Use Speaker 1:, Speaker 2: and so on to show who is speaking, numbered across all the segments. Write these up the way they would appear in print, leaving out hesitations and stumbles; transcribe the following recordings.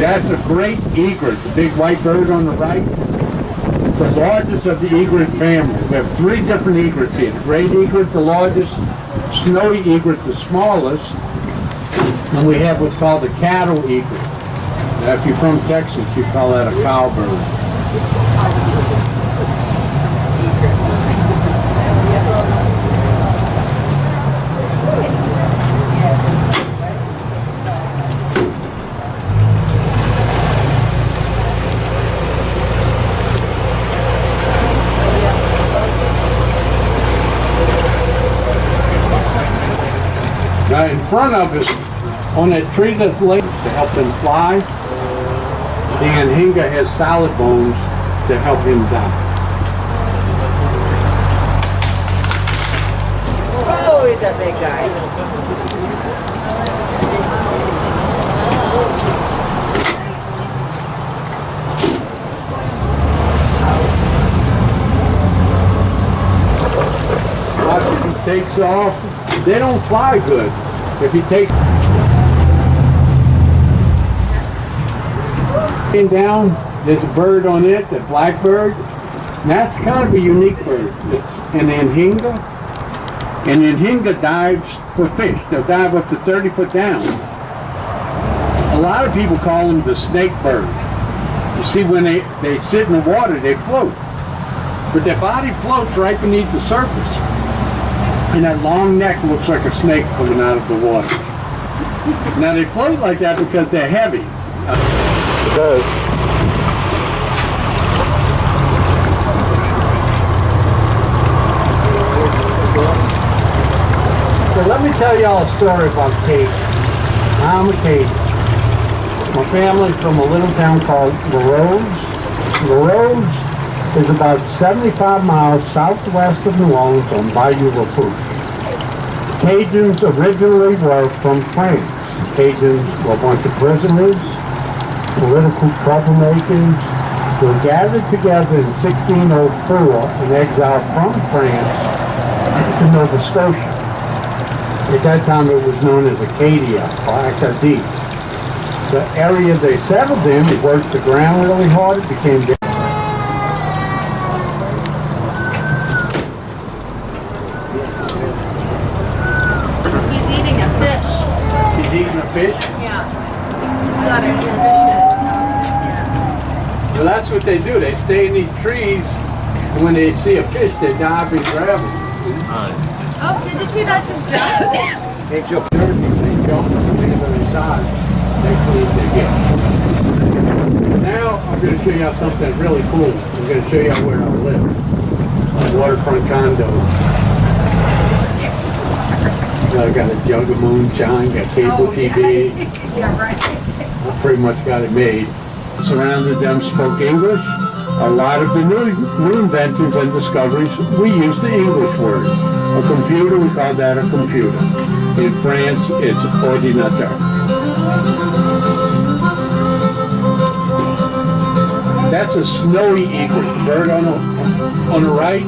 Speaker 1: That's a great egret, the big white bird on the right. The largest of the egret family. We have three different egrets here. The great egret, the largest, snowy egret, the smallest, and we have what's called the cattle egret. Now, if you're from Texas, you call that a cowbird. Now in front of us, on that tree that's laid to help them fly, the Anhinga has salad bones to help him die.
Speaker 2: Oh, he's a big guy.
Speaker 1: Watch if he takes off. They don't fly good. If he takes down, there's a bird on it, the blackbird. And that's kind of a unique bird. It's an Anhinga. And Anhinga dives for fish. They'll dive up to 30 foot down. A lot of people call them the snake bird. You see, when they sit in the water, they float. But their body floats right beneath the surface. And that long neck looks like a snake coming out of the water. Now they float like that because they're heavy.
Speaker 3: It does.
Speaker 1: So let me tell y'all a story about Cajun. I'm a Cajun. My family's from a little town called LaRose. LaRose is about 75 miles southwest of New Orleans on Bayou Lafourche. Cajuns originally were from France. Cajuns were a bunch of prisoners, political troublemakers, who were gathered together in 1604 and exiled from France to Nova Scotia. At that time it was known as Acadia or Acadie. The area they settled in, they worked the ground really hard, it became eating a fish?
Speaker 2: Yeah. Got it.
Speaker 1: Well, that's what they do. They stay in these trees, and when they see a fish, they dive and grab it.
Speaker 2: Oh, did you see that just jump?
Speaker 1: They jump dirty, they jump on the other side. They clean their get. Now, I'm going to show you something really cool. I'm going to show you where I live. A waterfront condo. I got a jug of moonshine, got cable TV.
Speaker 2: Yeah, right.
Speaker 1: I pretty much got it made. Surrounded them spoke English. A lot of the new inventions and discoveries, we use the English word. A computer, we call that a computer. In France, it's ordinateur. That's a snowy egret. The bird on the right.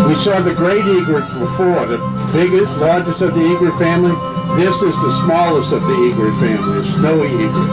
Speaker 1: We saw the great egret before, the biggest, largest of the egret family. This is the smallest of the egret family, a snowy egret.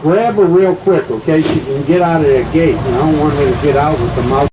Speaker 1: Grab her real quick, okay? She can get out of that gate. And I don't want her to get out with the mouth.